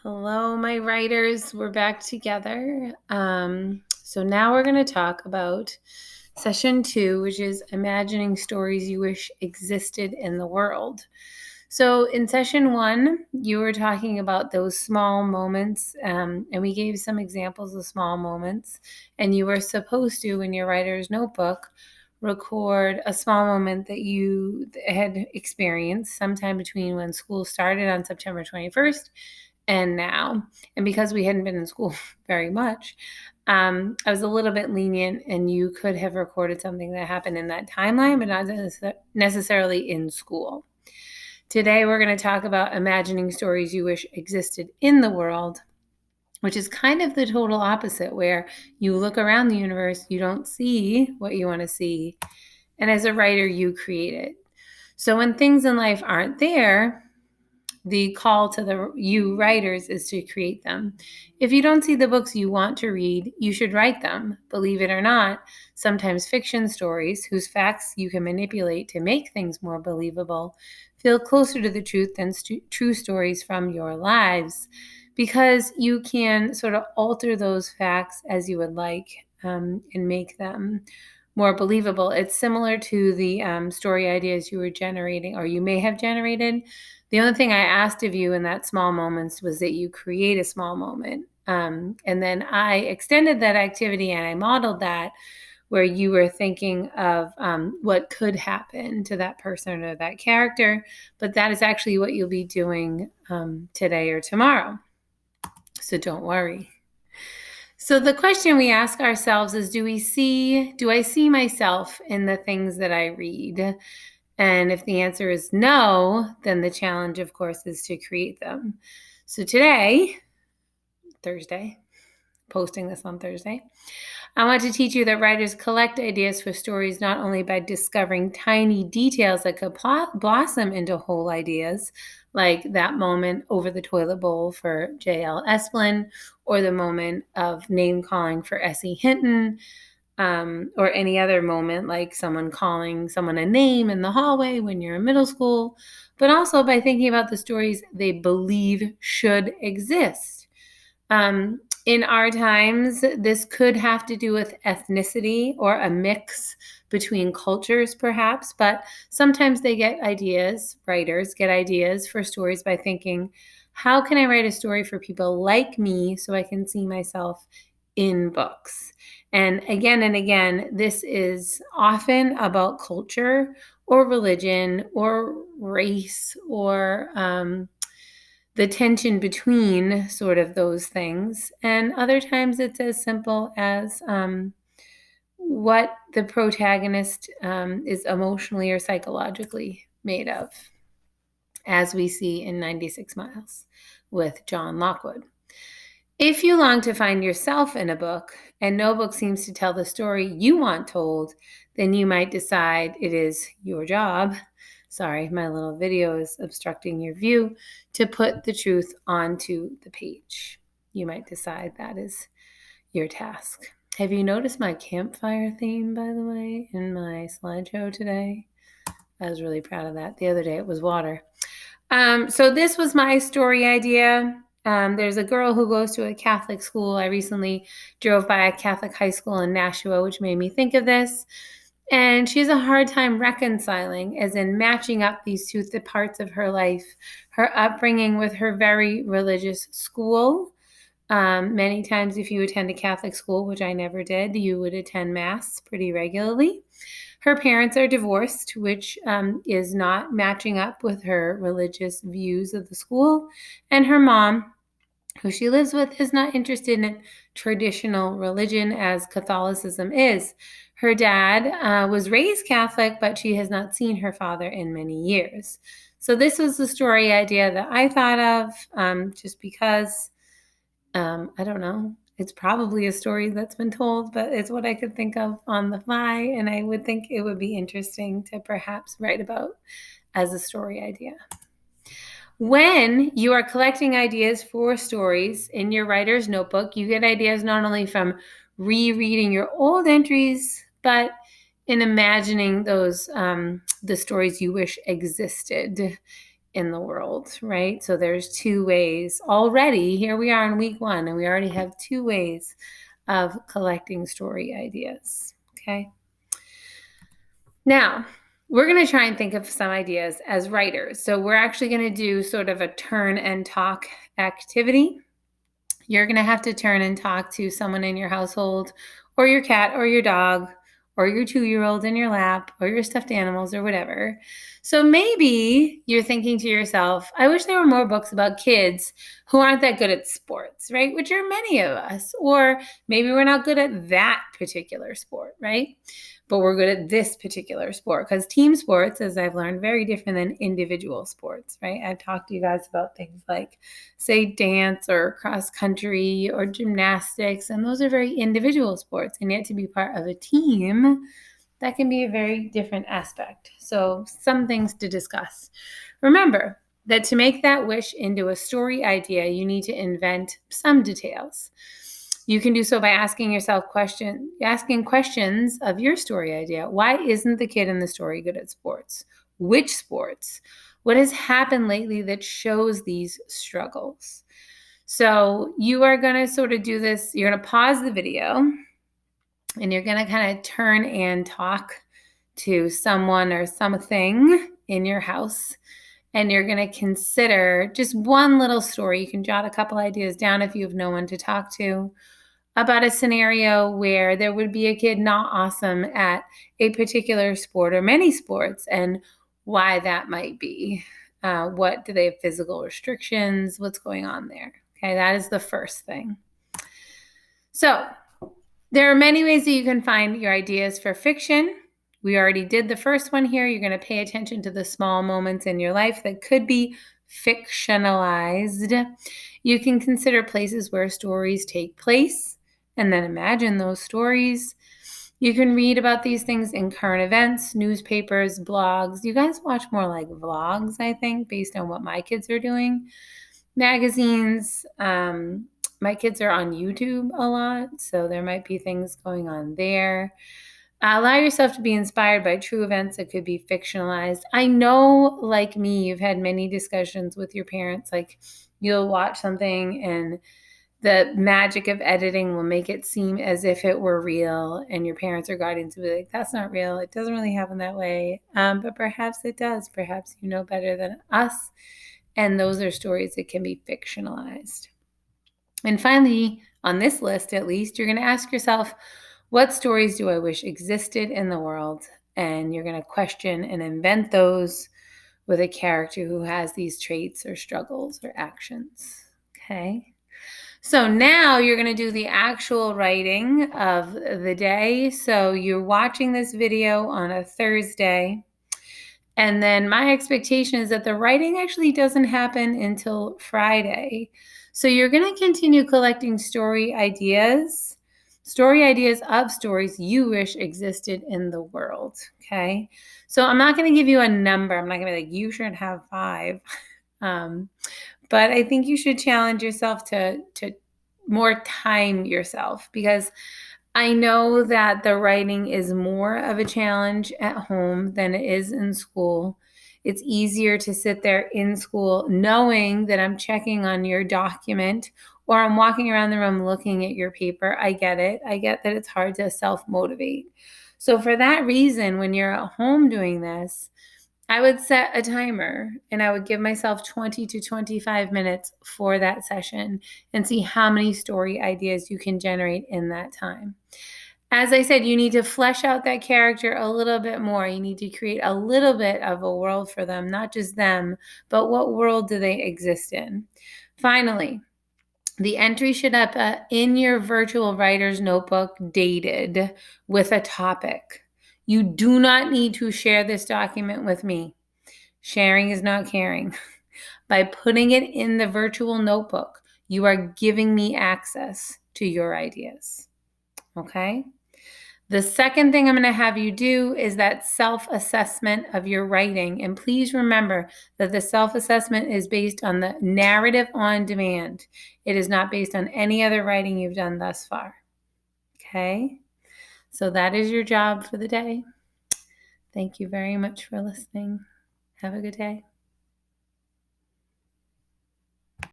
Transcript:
Hello, my writers. We're back together. So now we're going to talk about session 2, which is imagining stories you wish existed in the world. So in session 1, you were talking about those small moments, and we gave some examples of small moments. And you were supposed to, in your writer's notebook, record a small moment that you had experienced sometime between when school started on September 21st and now. And because we hadn't been in school very much, I was a little bit lenient, and you could have recorded something that happened in that timeline, but not necessarily in school. Today, we're going to talk about imagining stories you wish existed in the world, which is kind of the total opposite, where you look around the universe, you don't see what you want to see, and as a writer, you create it. So when things in life aren't there, the call to you writers is to create them. If you don't see the books you want to read, you should write them. Believe it or not, sometimes fiction stories, whose facts you can manipulate to make things more believable, feel closer to the truth than true stories from your lives, because you can sort of alter those facts as you would like, and make them more believable. It's similar to the story ideas you were generating, or you may have generated. The only thing I asked of you in that small moments was that you create a small moment. And then I extended that activity and I modeled that, where you were thinking of what could happen to that person or that character. But that is actually what you'll be doing today or tomorrow. So don't worry. So the question we ask ourselves is, do I see myself in the things that I read? And if the answer is no, then the challenge, of course, is to create them. So today, Thursday, posting this on Thursday, I want to teach you that writers collect ideas for stories not only by discovering tiny details that could blossom into whole ideas, like that moment over the toilet bowl for J.L. Esplin, or the moment of name calling for S.E. Hinton, or any other moment like someone calling someone a name in the hallway when you're in middle school, but also by thinking about the stories they believe should exist. In our times, this could have to do with ethnicity or a mix between cultures, perhaps, but sometimes writers get ideas for stories by thinking, how can I write a story for people like me so I can see myself in books? And again, this is often about culture or religion or race, or the tension between sort of those things. And other times it's as simple as what the protagonist is emotionally or psychologically made of, as we see in 96 Miles with John Lockwood. If you long to find yourself in a book and no book seems to tell the story you want told, then you might decide it is your job. Sorry, my little video is obstructing your view, to put the truth onto the page. You might decide that is your task. Have you noticed my campfire theme, by the way, in my slideshow today? I was really proud of that. The other day it was water. So this was my story idea. There's a girl who goes to a Catholic school. I recently drove by a Catholic high school in Nashua, which made me think of this. And she has a hard time reconciling, as in matching up these two parts of her life, her upbringing with her very religious school. Many times, if you attend a Catholic school, which I never did, you would attend Mass pretty regularly. Her parents are divorced, which is not matching up with her religious views of the school. And her mom, who she lives with, is not interested in traditional religion as Catholicism is. Her dad was raised Catholic, but she has not seen her father in many years. So this was the story idea that I thought of, just because, I don't know, it's probably a story that's been told, but it's what I could think of on the fly, and I would think it would be interesting to perhaps write about as a story idea. When you are collecting ideas for stories in your writer's notebook, you get ideas not only from rereading your old entries, but in imagining those the stories you wish existed in the world, right? So there's 2 ways already. Here we are in week 1, and we already have 2 ways of collecting story ideas, okay? Now, we're going to try and think of some ideas as writers. So we're actually going to do sort of a turn and talk activity. You're going to have to turn and talk to someone in your household, or your cat, or your dog, or your 2-year-old in your lap, or your stuffed animals, or whatever. So maybe you're thinking to yourself, I wish there were more books about kids who aren't that good at sports, right? Which are many of us. Or maybe we're not good at that particular sport, right? But we're good at this particular sport, because team sports, as I've learned, very different than individual sports, right? I've talked to you guys about things like, say, dance or cross country or gymnastics, and those are very individual sports, and yet to be part of a team, that can be a very different aspect. So some things to discuss. Remember that to make that wish into a story idea, you need to invent some details. You can do so by asking questions of your story idea. Why isn't the kid in the story good at sports? Which sports? What has happened lately that shows these struggles? So you are going to sort of do this. You're going to pause the video, and you're going to kind of turn and talk to someone or something in your house. And you're going to consider just one little story. You can jot a couple ideas down if you have no one to talk to, about a scenario where there would be a kid not awesome at a particular sport or many sports, and why that might be. What do they have physical restrictions? What's going on there? Okay, that is the first thing. So there are many ways that you can find your ideas for fiction. We already did the first one here. You're going to pay attention to the small moments in your life that could be fictionalized. You can consider places where stories take place and then imagine those stories. You can read about these things in current events, newspapers, blogs. You guys watch more like vlogs, I think, based on what my kids are doing. Magazines. My kids are on YouTube a lot, so there might be things going on there. Allow yourself to be inspired by true events that could be fictionalized. I know, like me, you've had many discussions with your parents. Like, you'll watch something and the magic of editing will make it seem as if it were real, and your parents or guardians will be like, that's not real. It doesn't really happen that way. But perhaps it does. Perhaps you know better than us. And those are stories that can be fictionalized. And finally, on this list at least, you're going to ask yourself, what stories do I wish existed in the world? And you're going to question and invent those with a character who has these traits or struggles or actions. Okay. So now you're going to do the actual writing of the day. So you're watching this video on a Thursday. And then my expectation is that the writing actually doesn't happen until Friday. So you're going to continue collecting story ideas of stories you wish existed in the world. Okay. So I'm not going to give you a number. I'm not going to be like, you should have 5. But I think you should challenge yourself to more time yourself, because I know that the writing is more of a challenge at home than it is in school. It's easier to sit there in school knowing that I'm checking on your document, or I'm walking around the room looking at your paper. I get it. I get that it's hard to self-motivate. So for that reason, when you're at home doing this, I would set a timer and I would give myself 20 to 25 minutes for that session and see how many story ideas you can generate in that time. As I said, you need to flesh out that character a little bit more. You need to create a little bit of a world for them, not just them, but what world do they exist in? Finally, the entry should up in your virtual writer's notebook, dated with a topic. You do not need to share this document with me. Sharing is not caring. By putting it in the virtual notebook, you are giving me access to your ideas. Okay? The second thing I'm going to have you do is that self-assessment of your writing. And please remember that the self-assessment is based on the narrative on demand. It is not based on any other writing you've done thus far. Okay? So that is your job for the day. Thank you very much for listening. Have a good day.